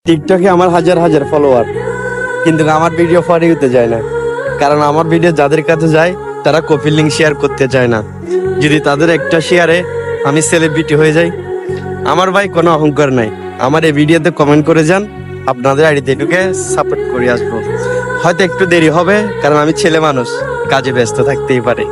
টিকটকে আমার হাজার হাজার ফলোয়ার, কিন্তু আমার ভিডিও ফর ইউতে যায় না। কারণ আমার ভিডিও যাদের কাছে যায় তারা কপি লিঙ্ক শেয়ার করতে চায় না। যদি তাদের একটা শেয়ারে আমি সেলিব্রিটি হয়ে যাই। আমার ভাই কোনো অহংকার নাই, আমার এই ভিডিওতে কমেন্ট করে যান, আপনাদের আইডিতে ঢুকে সাপোর্ট করে আসবো। হয়তো একটু দেরি হবে, কারণ আমি ছেলে মানুষ, কাজে ব্যস্ত থাকতেই পারে।